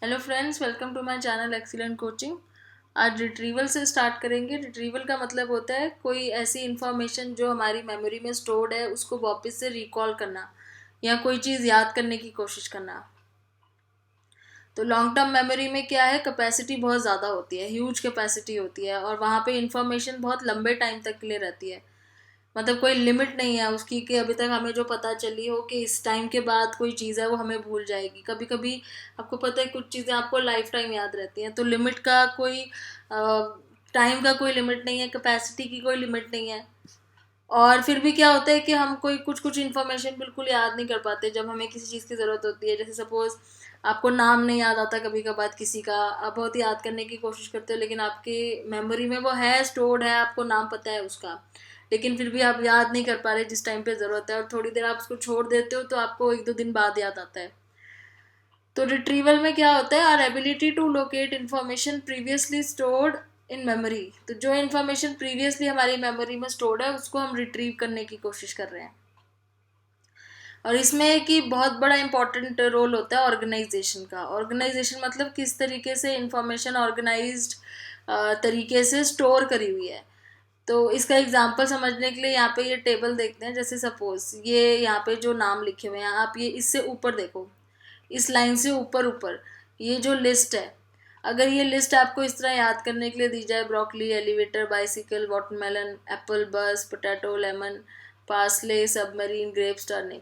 Hello friends, welcome to my channel excellent coaching. आज retrieval से start करेंगे। Retrieval का मतलब होता है कोई ऐसी इन्फॉर्मेशन जो हमारी मेमोरी में स्टोर्ड है उसको वापस से रिकॉल करना या कोई चीज़ याद करने की कोशिश करना। तो लॉन्ग टर्म मेमोरी में क्या है, कैपेसिटी बहुत ज़्यादा होती है, ह्यूज कैपेसिटी होती है और वहाँ पे इंफॉर्मेशन बहुत लंबे टाइम तक के लिए रहती है। मतलब कोई लिमिट नहीं है उसकी कि अभी तक हमें जो पता चली हो कि इस टाइम के बाद कोई चीज़ है वो हमें भूल जाएगी। कभी कभी आपको पता है कुछ चीज़ें आपको लाइफ टाइम याद रहती हैं। तो लिमिट का कोई टाइम का कोई लिमिट नहीं है, कैपेसिटी की कोई लिमिट नहीं है। और फिर भी क्या होता है कि हम कोई कुछ कुछ इन्फॉर्मेशन बिल्कुल याद नहीं कर पाते जब हमें किसी चीज़ की ज़रूरत होती है। जैसे सपोज आपको नाम नहीं याद आता कभी कभार किसी का, आप बहुत याद करने की कोशिश करते हो लेकिन आपकी मेमोरी में वो है, स्टोर्ड है, आपको नाम पता है उसका, लेकिन फिर भी आप याद नहीं कर पा रहे जिस टाइम पे ज़रूरत है, और थोड़ी देर आप उसको छोड़ देते हो तो आपको एक दो दिन बाद याद आता है। तो रिट्रीवल में क्या होता है, are ability to locate information previously stored in memory. तो जो इन्फॉर्मेशन प्रीवियसली हमारी मेमोरी में स्टोर्ड है उसको हम रिट्रीव करने की कोशिश कर रहे हैं। और इसमें कि बहुत बड़ा इंपॉर्टेंट रोल होता है ऑर्गेनाइजेशन का। ऑर्गेनाइजेशन मतलब किस तरीके से इंफॉर्मेशन ऑर्गेनाइज्ड तरीके से स्टोर करी हुई है। तो इसका एग्जांपल समझने के लिए यहाँ पे ये टेबल देखते हैं। जैसे सपोज ये यहाँ पे जो नाम लिखे हुए हैं, आप ये इससे ऊपर देखो, इस लाइन से ऊपर ऊपर ये जो लिस्ट है, अगर ये लिस्ट आपको इस तरह याद करने के लिए दी जाए, broccoli, elevator, bicycle, watermelon, apple, bus, potato, lemon, parsley, submarine, grapes, turnip,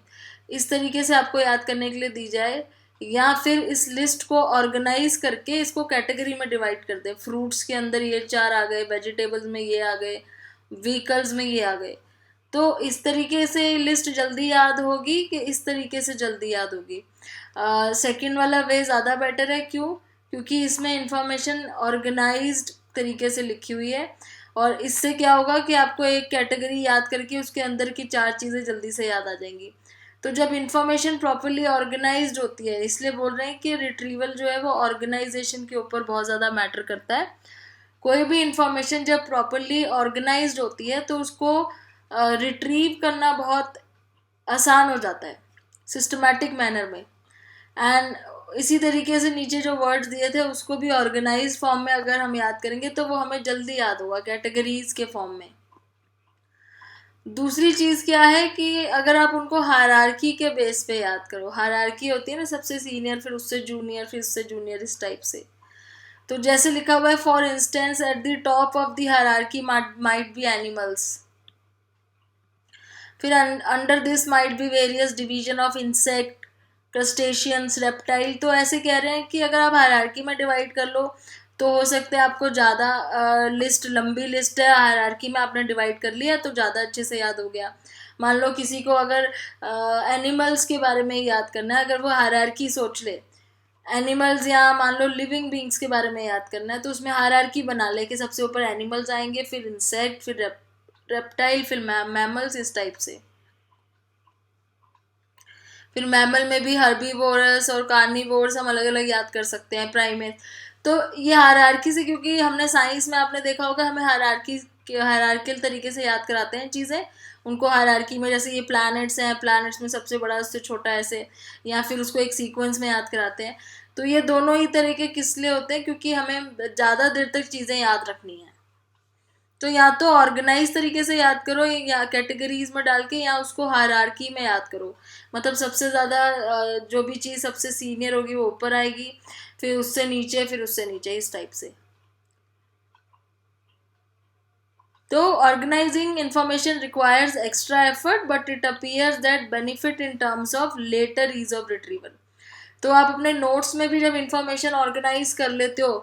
इस तरीके से आपको याद करने के लिए दी जाए, या फिर इस लिस्ट को ऑर्गेनाइज करके इसको कैटेगरी में डिवाइड कर दें। फ्रूट्स के अंदर ये चार आ गए, वेजिटेबल्स में ये आ गए, व्हीकल्स में ये आ गए। तो इस तरीके से लिस्ट जल्दी याद होगी कि इस तरीके से जल्दी याद होगी। सेकंड वाला वे ज़्यादा बेटर है। क्यों? क्योंकि इसमें इंफॉर्मेशन ऑर्गेनाइज्ड तरीके से लिखी हुई है, और इससे क्या होगा कि आपको एक कैटेगरी याद करके उसके अंदर की चार चीज़ें जल्दी से याद आ जाएंगी। तो जब इंफॉर्मेशन प्रॉपरली ऑर्गेनाइज्ड होती है, इसलिए बोल रहे हैं कि रिट्रीवल जो है वो ऑर्गेनाइजेशन के ऊपर बहुत ज़्यादा मैटर करता है। कोई भी इंफॉर्मेशन जब प्रॉपरली ऑर्गेनाइज्ड होती है तो उसको रिट्रीव करना बहुत आसान हो जाता है सिस्टमैटिक मैनर में। एंड इसी तरीके से नीचे जो वर्ड्स दिए थे उसको भी ऑर्गेनाइज फॉर्म में अगर हम याद करेंगे तो वो हमें जल्दी याद होगा, कैटेगरीज के फॉर्म में। दूसरी चीज़ क्या है कि अगर आप उनको हायरार्की के बेस पे याद करो, हायरार्की होती है ना, सबसे सीनियर, फिर उससे जूनियर, फिर उससे जूनियर, इस टाइप से। तो जैसे लिखा हुआ है, for instance at the top of the hierarchy might be animals, फिर under this might be various division of insect, crustaceans, reptile. तो ऐसे कह रहे हैं कि अगर आप हायरार्की में डिवाइड कर लो तो हो सकता है आपको ज़्यादा लिस्ट, लंबी लिस्ट है, हायरार्की में आपने डिवाइड कर लिया तो ज़्यादा अच्छे से याद हो गया। मान लो किसी को अगर एनिमल्स के बारे में याद करना है, अगर वो हायरार्की सोच ले, एनिमल्स या मान लो लिविंग बींग्स के बारे में याद करना है, तो उसमें हायरार्की बना ले कि सबसे ऊपर एनिमल्स आएंगे, फिर इंसेक्ट, फिर रेप्टाइल, फिर मैमल्स, इस टाइप से। फिर मैमल में भी हर्बीवोरस और कार्निवोरस हम अलग अलग याद कर सकते हैं, प्राइमेट। तो ये हायरार्की से, क्योंकि हमने साइंस में आपने देखा होगा हमें हायरार्कियल तरीके से याद कराते हैं चीज़ें उनको हायरार्की में। जैसे ये प्लैनेट्स हैं, प्लैनेट्स में सबसे बड़ा उससे छोटा ऐसे, या फिर उसको एक सीक्वेंस में याद कराते हैं। तो ये दोनों ही तरीके किस लिए होते हैं, क्योंकि हमें ज़्यादा देर तक चीज़ें याद रखनी है। तो या तो ऑर्गेनाइज तरीके से याद करो या कैटेगरीज में डाल के, या उसको हायरार्की में याद करो। मतलब सबसे ज़्यादा जो भी चीज़ सबसे सीनियर होगी वो ऊपर आएगी, फिर उससे नीचे, फिर उससे नीचे, इस टाइप से। तो organising information requires extra effort but it appears that benefit in terms of later ease of retrieval. तो आप अपने नोट्स में भी जब इंफॉर्मेशन ऑर्गेनाइज कर लेते हो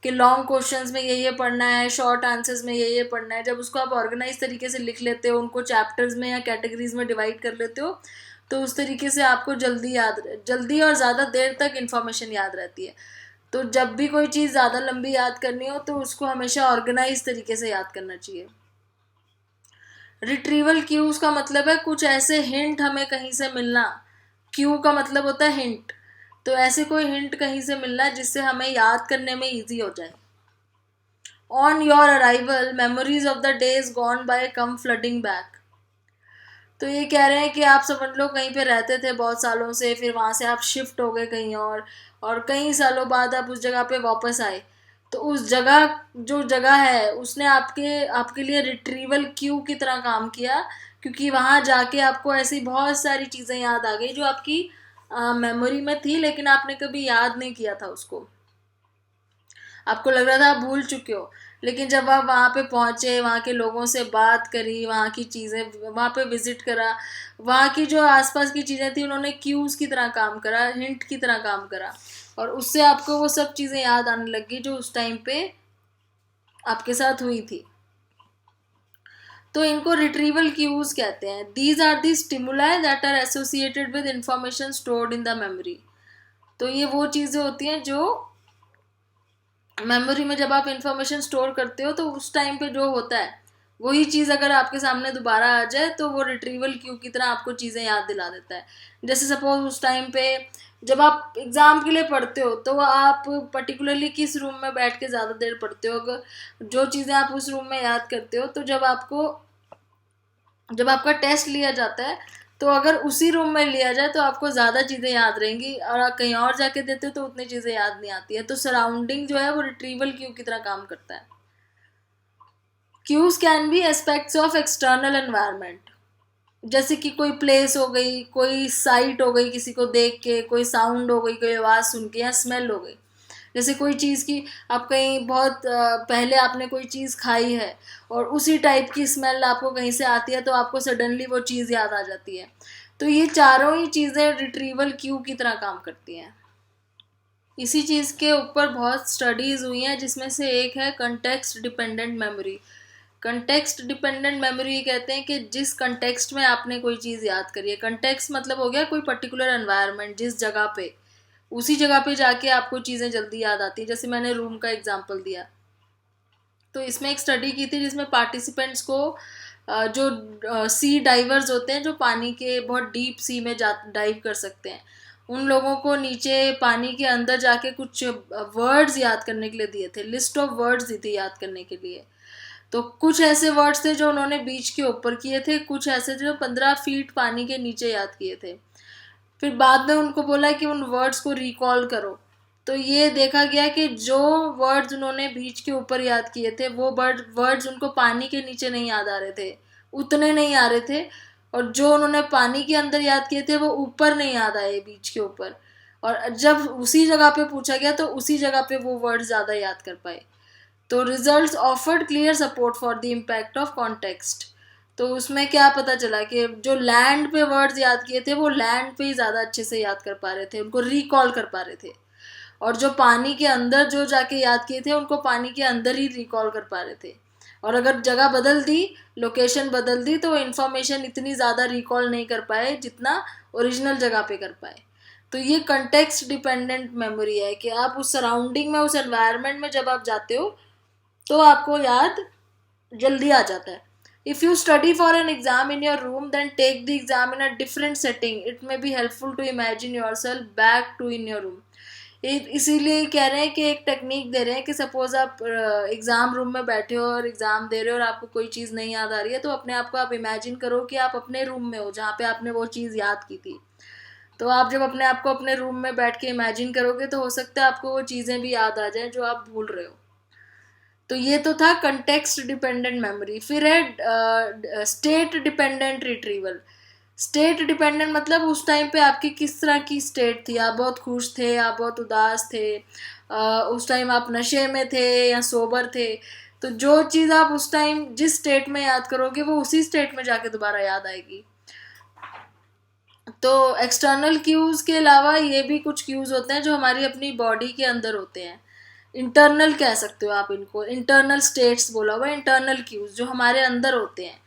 कि लॉन्ग क्वेश्चंस में ये पढ़ना है, शॉर्ट आंसर्स में ये पढ़ना है, जब उसको आप ऑर्गेनाइज तरीके से लिख लेते हो, उनको चैप्टर्स में या कैटेगरीज में डिवाइड कर लेते हो, तो उस तरीके से आपको जल्दी और ज़्यादा देर तक इंफॉर्मेशन याद रहती है। तो जब भी कोई चीज़ ज़्यादा लंबी याद करनी हो तो उसको हमेशा ऑर्गेनाइज तरीके से याद करना चाहिए। रिट्रीवल क्यूज का मतलब है कुछ ऐसे हिंट हमें कहीं से मिलना। क्यू का मतलब होता है हिंट। तो ऐसे कोई हिंट कहीं से मिलना जिससे हमें याद करने में इजी हो जाए। On your arrival memories of the days gone by come flooding back. तो ये कह रहे हैं कि आप समझ लो कहीं पे रहते थे बहुत सालों से, फिर वहाँ से आप शिफ्ट हो गए कहीं और कई सालों बाद आप उस जगह पे वापस आए। तो उस जगह, जो जगह है, उसने आपके आपके लिए रिट्रीवल क्यू की तरह काम किया, क्योंकि वहाँ जाके आपको ऐसी बहुत सारी चीज़ें याद आ गई जो आपकी मेमोरी में थी, लेकिन आपने कभी याद नहीं किया था उसको। आपको लग रहा था आप भूल चुके हो, लेकिन जब आप वहाँ पे पहुँचे, वहाँ के लोगों से बात करी, वहाँ की चीज़ें, वहाँ पे विजिट करा, वहाँ की जो आसपास की चीज़ें थी उन्होंने क्यूज की तरह काम करा, हिंट की तरह काम करा, और उससे आपको वो सब चीज़ें याद आने लगी जो उस टाइम पे आपके साथ हुई थी। तो इनको रिट्रीवल क्यूज कहते हैं। These are the stimuli that are associated with information stored in the memory. तो ये वो चीज़ें होती हैं जो मेमोरी में, जब आप इंफॉर्मेशन स्टोर करते हो तो उस टाइम पे जो होता है वही चीज़ अगर आपके सामने दोबारा आ जाए तो वो रिट्रीवल क्यू की तरह आपको चीज़ें याद दिला देता है। जैसे सपोज उस टाइम पे जब आप एग्ज़ाम के लिए पढ़ते हो तो आप पर्टिकुलरली किस रूम में बैठ के ज़्यादा देर पढ़ते हो, अगर जो चीज़ें आप उस रूम में याद करते हो, तो जब आपका टेस्ट लिया जाता है तो अगर उसी रूम में लिया जाए तो आपको ज़्यादा चीज़ें याद रहेंगी, और आप कहीं और जाके देते हो तो उतनी चीज़ें याद नहीं आती है। तो सराउंडिंग जो है वो रिट्रीवल क्यू की तरह काम करता है। Cues can be aspects of external environment, जैसे कि कोई प्लेस हो गई, कोई साइट हो गई किसी को देख के, कोई साउंड हो गई, कोई आवाज़ सुन के, या स्मेल हो गई। जैसे कोई चीज़ की आप कहीं बहुत पहले आपने कोई चीज़ खाई है और उसी टाइप की स्मेल आपको कहीं से आती है तो आपको सडनली वो चीज़ याद आ जाती है। तो ये चारों ही चीज़ें रिट्रीवल क्यू की तरह काम करती हैं। इसी चीज़ के ऊपर बहुत स्टडीज़ हुई हैं, जिसमें से एक है context dependent memory. Context dependent memory ये कहते हैं कि जिस कंटेक्स्ट में आपने कोई चीज़ याद करी है, कंटेक्स्ट मतलब हो गया कोई पर्टिकुलर एनवायरनमेंट, जिस जगह पे, उसी जगह पे जाके आपको चीज़ें जल्दी याद आती है। जैसे मैंने रूम का एग्जांपल दिया, तो इसमें एक स्टडी की थी जिसमें पार्टिसिपेंट्स को जो सी डाइवर्स होते हैं, जो पानी के बहुत डीप सी में जा डाइव कर सकते हैं, उन लोगों को नीचे पानी के अंदर जाके कुछ वर्ड्स याद करने के लिए दिए थे, लिस्ट ऑफ वर्ड्स दी थी याद करने के लिए। तो कुछ ऐसे वर्ड्स थे जो उन्होंने बीच के ऊपर किए थे, कुछ ऐसे थे जो 15 फीट पानी के नीचे याद किए थे। फिर बाद में उनको बोला कि उन वर्ड्स को रिकॉल करो। तो ये देखा गया कि जो वर्ड्स उन्होंने बीच के ऊपर याद किए थे वो वर्ड्स उनको पानी के नीचे नहीं याद आ रहे थे, उतने नहीं आ रहे थे, और जो उन्होंने पानी के अंदर याद किए थे वो ऊपर नहीं याद आए, बीच के ऊपर। और जब उसी जगह पे पूछा गया तो उसी जगह पे वो वर्ड ज़्यादा याद कर पाए। तो results offered clear support for the impact of context. तो उसमें क्या पता चला कि जो लैंड पे वर्ड्स याद किए थे वो लैंड पे ही ज़्यादा अच्छे से याद कर पा रहे थे, उनको रिकॉल कर पा रहे थे, और जो पानी के अंदर जो जाके याद किए थे उनको पानी के अंदर ही रिकॉल कर पा रहे थे। और अगर जगह बदल दी, लोकेशन बदल दी, तो इन्फॉर्मेशन इतनी ज़्यादा रिकॉल नहीं कर पाए जितना ओरिजिनल जगह पे कर पाए। तो ये कंटेक्स्ट डिपेंडेंट मेमोरी है कि आप उस सराउंडिंग में, उस एनवायरनमेंट में जब आप जाते हो तो आपको याद जल्दी आ जाता है। If you study for an exam in your room then take the exam in a different setting, it may be helpful to imagine yourself back to in your room. इसीलिए कह रहे हैं कि एक टेक्निक दे रहे हैं कि suppose आप एग्ज़ाम रूम में बैठे हो और एग्ज़ाम दे रहे हो और आपको कोई चीज़ नहीं याद आ रही है, तो अपने आप को आप इमेजिन करो कि आप अपने रूम में हो जहाँ पे आपने वो चीज़ याद की थी। तो आप जब अपने आप को अपने रूम में बैठ के इमेजिन करोगे तो हो सकता है आपको वो चीज़ें भी याद आ जाएं जो आप भूल रहे हो। तो ये तो था कंटेक्स्ट डिपेंडेंट मेमोरी। फिर है state dependent retrieval. State dependent मतलब उस टाइम पे आपकी किस तरह की स्टेट थी, आप बहुत खुश थे, आप बहुत उदास थे, उस टाइम आप नशे में थे या सोबर थे। तो जो चीज़ आप उस टाइम जिस स्टेट में याद करोगे वो उसी स्टेट में जाके दोबारा याद आएगी। तो एक्सटर्नल क्यूज़ के अलावा ये भी कुछ क्यूज़ होते हैं जो हमारी अपनी बॉडी के अंदर होते हैं। इंटरनल कह सकते हो आप इनको, इंटरनल स्टेट्स बोला हुआ, इंटरनल क्यूज जो हमारे अंदर होते हैं।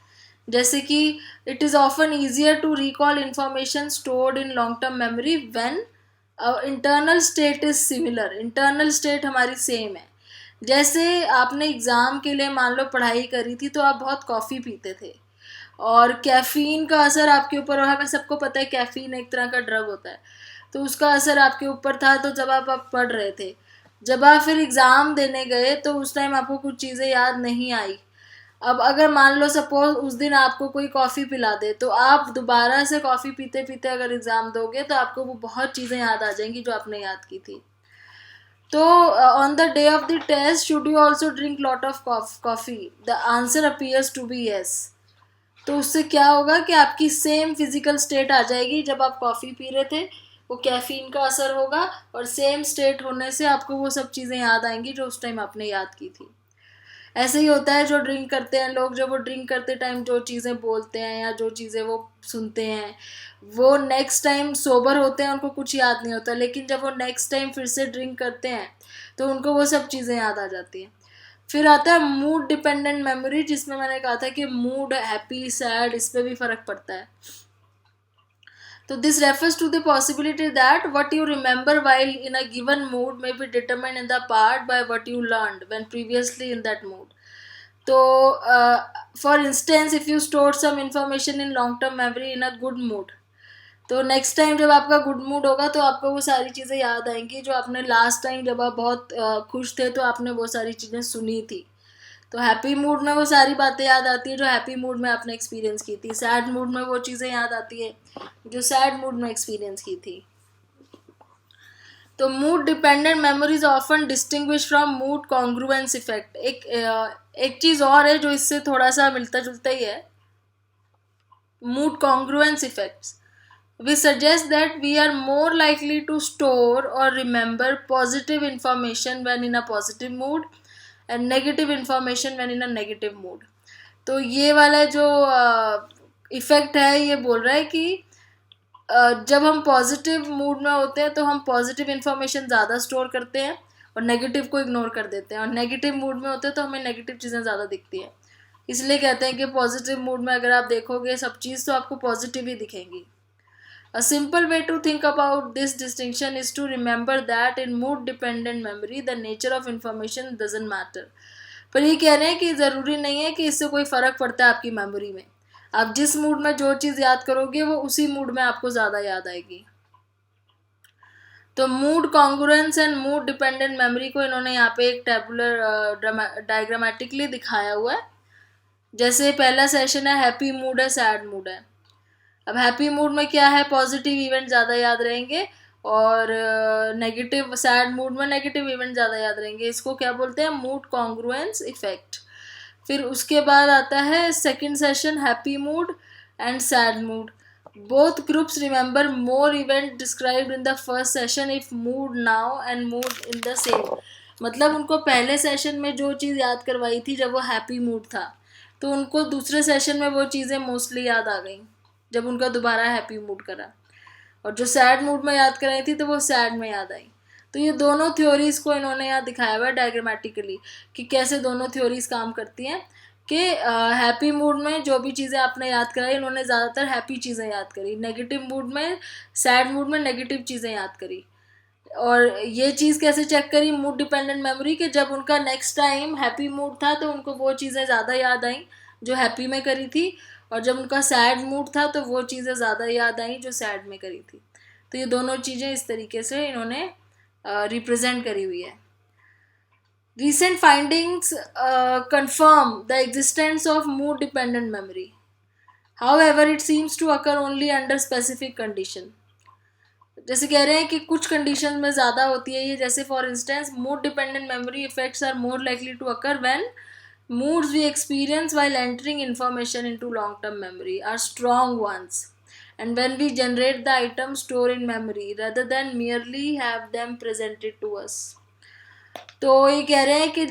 जैसे कि it is often easier to recall information stored in long term memory when internal state is similar. Internal state हमारी सेम है। जैसे आपने एग्ज़ाम के लिए मान लो पढ़ाई करी थी तो आप बहुत कॉफ़ी पीते थे और कैफ़ीन का असर आपके ऊपर, और हमें सबको पता है कैफ़ीन एक तरह का ड्रग होता है, तो उसका असर आपके ऊपर था। तो जब आप पढ़ रहे थे, जब आप फिर एग्ज़ाम देने गए तो उस टाइम आपको कुछ चीज़ें याद नहीं आई, अब अगर मान लो सपोज उस दिन आपको कोई कॉफ़ी पिला दे, तो आप दोबारा से कॉफ़ी पीते पीते अगर एग्ज़ाम दोगे तो आपको वो बहुत चीज़ें याद आ जाएंगी जो आपने याद की थी। तो on the day of the test should you also drink lot of coffee? The answer appears to be yes. तो उससे क्या होगा कि आपकी सेम फिजिकल स्टेट आ जाएगी जब आप कॉफ़ी पी रहे थे, वो कैफीन का असर होगा, और सेम स्टेट होने से आपको वो सब चीज़ें याद आएंगी जो उस टाइम आपने याद की थी। ऐसे ही होता है जो ड्रिंक करते हैं लोग, जब वो ड्रिंक करते टाइम जो चीज़ें बोलते हैं या जो चीज़ें वो सुनते हैं, वो नेक्स्ट टाइम सोबर होते हैं उनको कुछ याद नहीं होता, लेकिन जब वो नेक्स्ट टाइम फिर से ड्रिंक करते हैं तो उनको वो सब चीज़ें याद आ जाती हैं। फिर आता है मूड डिपेंडेंट मेमोरी, जिसमें मैंने कहा था कि मूड हैप्पी सैड इस पर भी फ़र्क पड़ता है। So this refers to the possibility that what you remember while in a given mood may be determined in the part by what you learned when previously in that mood. तो for instance if you stored some information in long term memory in a good mood, तो next time जब आपका good mood होगा तो आपको वो सारी चीज़ें याद आएंगी जो आपने लास्ट टाइम जब आप बहुत खुश थे तो आपने वो सारी चीज़ें सुनी थी। तो हैप्पी मूड में वो सारी बातें याद आती है जो हैप्पी मूड में आपने एक्सपीरियंस की थी, सैड मूड में वो चीज़ें याद आती है जो सैड मूड में एक्सपीरियंस की थी। तो mood dependent memories often distinguish from mood congruence effect. एक चीज़ और है जो इससे थोड़ा सा मिलता जुलता ही है, mood congruence effects. We suggest that we are more likely to store or remember positive information when in a positive mood and negative information when in a negative mood. तो ये वाला जो इफ़ेक्ट है ये बोल रहा है कि जब हम पॉजिटिव मूड में होते हैं तो हम पॉजिटिव इन्फॉर्मेशन ज़्यादा स्टोर करते हैं और नेगेटिव को इग्नोर कर देते हैं, और नेगेटिव मूड में होते हैं तो हमें नेगेटिव चीज़ें ज़्यादा दिखती हैं। इसलिए कहते हैं कि पॉजिटिव मूड में अगर आप देखोगे सब चीज़ तो आपको पॉजिटिव ही दिखेंगी। A simple way to think about this distinction is to remember that in mood dependent memory the nature of information doesn't matter. पर ये कह रहे हैं कि ज़रूरी नहीं है कि इससे कोई फ़र्क पड़ता है आपकी मेमोरी में। आप जिस मूड में जो चीज़ याद करोगे वो उसी मूड में आपको ज़्यादा याद आएगी। तो mood congruence and mood dependent memory को इन्होंने यहाँ पे एक टेबुलर डायग्रामेटिकली दिखाया हुआ है। जैसे पहला सेशन है हैप्पी मूड है सैड मूड है। अब हैप्पी मूड में क्या है, पॉजिटिव इवेंट ज़्यादा याद रहेंगे, और नेगेटिव सैड मूड में नेगेटिव इवेंट ज़्यादा याद रहेंगे। इसको क्या बोलते हैं, मूड कॉन्ग्रुएंस इफेक्ट। फिर उसके बाद आता है second session happy mood and sad mood. Both groups remember more event described in the first session if mood now and mood in the same. मतलब उनको पहले सेशन में जो चीज़ याद करवाई थी जब वो हैप्पी मूड था, तो उनको दूसरे सेशन में वो चीज़ें मोस्टली याद आ गई जब उनका दोबारा हैप्पी मूड करा, और जो सैड मूड में याद कराई थी तो वो सैड में याद आई। तो ये दोनों थ्योरीज को इन्होंने यहाँ दिखाया हुआ है डायग्रामेटिकली कि कैसे दोनों थ्योरीज काम करती हैं। कि हैप्पी मूड में जो भी चीज़ें आपने याद कराई इन्होंने ज़्यादातर हैप्पी चीज़ें याद करी, नेगेटिव मूड में सैड मूड में नेगेटिव चीज़ें याद करी। और ये चीज़ कैसे चेक करी मूड डिपेंडेंट मेमोरी के, जब उनका नेक्स्ट टाइम हैप्पी मूड था तो उनको वो चीज़ें ज़्यादा याद आई जो हैप्पी में करी थी, और जब उनका सैड मूड था तो वो चीज़ें ज़्यादा याद आई जो सैड में करी थी। तो ये दोनों चीज़ें इस तरीके से इन्होंने रिप्रेजेंट करी हुई है। Recent findings confirm the existence of mood dependent memory. However, it seems to occur only under specific condition. जैसे कह रहे हैं कि कुछ कंडीशन में ज़्यादा होती है ये, जैसे for instance mood dependent memory effects are more likely to occur when moods we experience while entering information into long term memory are strong ones, and when we generate the items stored in memory rather than merely have them presented to us. तो ये कह रहे हैं कि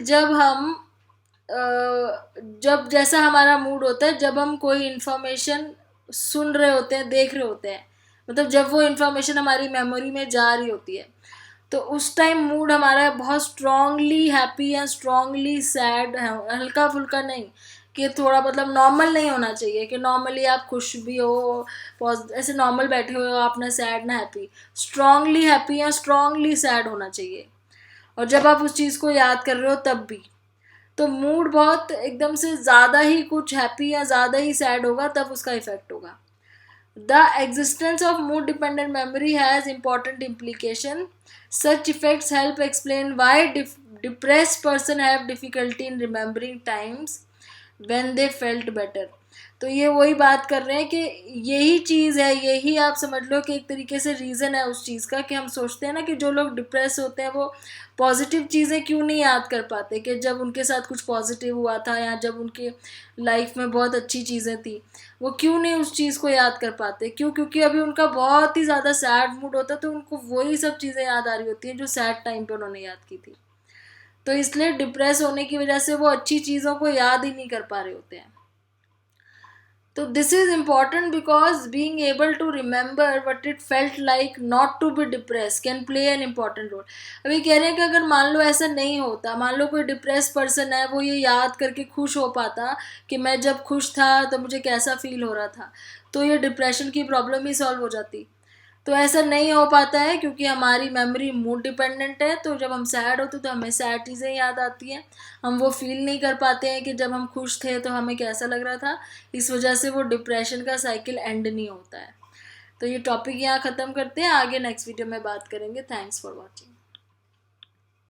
जब जैसा हमारा mood होता है, जब हम कोई इन्फॉर्मेशन सुन रहे होते हैं, देख रहे होते हैं, मतलब जब वो इन्फॉर्मेशन हमारी मेमोरी में जा रही होती है, तो उस टाइम मूड हमारा बहुत स्ट्रांगली हैप्पी या स्ट्रांगली सैड है, हल्का फुल्का नहीं कि थोड़ा, मतलब नॉर्मल नहीं होना चाहिए कि नॉर्मली आप खुश भी हो, ऐसे नॉर्मल बैठे हुए हो आप, ना सैड ना हैप्पी, स्ट्रांगली हैप्पी या स्ट्रांगली सैड होना चाहिए। और जब आप उस चीज़ को याद कर रहे हो तब भी, तो मूड बहुत एकदम से ज़्यादा ही कुछ हैप्पी या ज़्यादा ही सैड होगा तब उसका इफेक्ट होगा। The existence of mood dependent memory has important implication. Such effects help explain why depressed person have difficulty in remembering times when they felt better। तो ये वही बात कर रहे हैं कि यही चीज़ है, यही आप समझ लो कि एक तरीके से रीज़न है उस चीज़ का, कि हम सोचते हैं ना कि जो लोग डिप्रेस होते हैं वो पॉजिटिव चीज़ें क्यों नहीं याद कर पाते, कि जब उनके साथ कुछ पॉजिटिव हुआ था या जब उनके लाइफ में बहुत अच्छी चीज़ें थी, वो क्यों नहीं उस चीज़ को याद कर पाते, क्यों? क्योंकि अभी उनका बहुत ही ज़्यादा सैड मूड होता है, तो उनको वही सब चीज़ें याद आ रही होती हैं जो सैड टाइम पे उन्होंने याद की थी। तो इसलिए डिप्रेस होने की वजह से वो अच्छी चीज़ों को याद ही नहीं कर पा रहे होते हैं। तो this is important because being able to remember what it felt like not to be depress can play an important role. अभी कह रहे हैं कि अगर मान लो ऐसा नहीं होता, मान लो कोई डिप्रेस पर्सन है, वो ये याद करके खुश हो पाता कि मैं जब खुश था तो मुझे कैसा फील हो रहा था, तो ये डिप्रेशन की प्रॉब्लम ही सॉल्व हो जाती। तो ऐसा नहीं हो पाता है क्योंकि हमारी मेमोरी मूड डिपेंडेंट है। तो जब हम सैड होते तो हमें सैड चीज़ें याद आती हैं, हम वो फील नहीं कर पाते हैं कि जब हम खुश थे तो हमें कैसा लग रहा था। इस वजह से वो डिप्रेशन का साइकिल एंड नहीं होता है। तो ये टॉपिक यहाँ ख़त्म करते हैं, आगे नेक्स्ट वीडियो में बात करेंगे। Thanks for watching.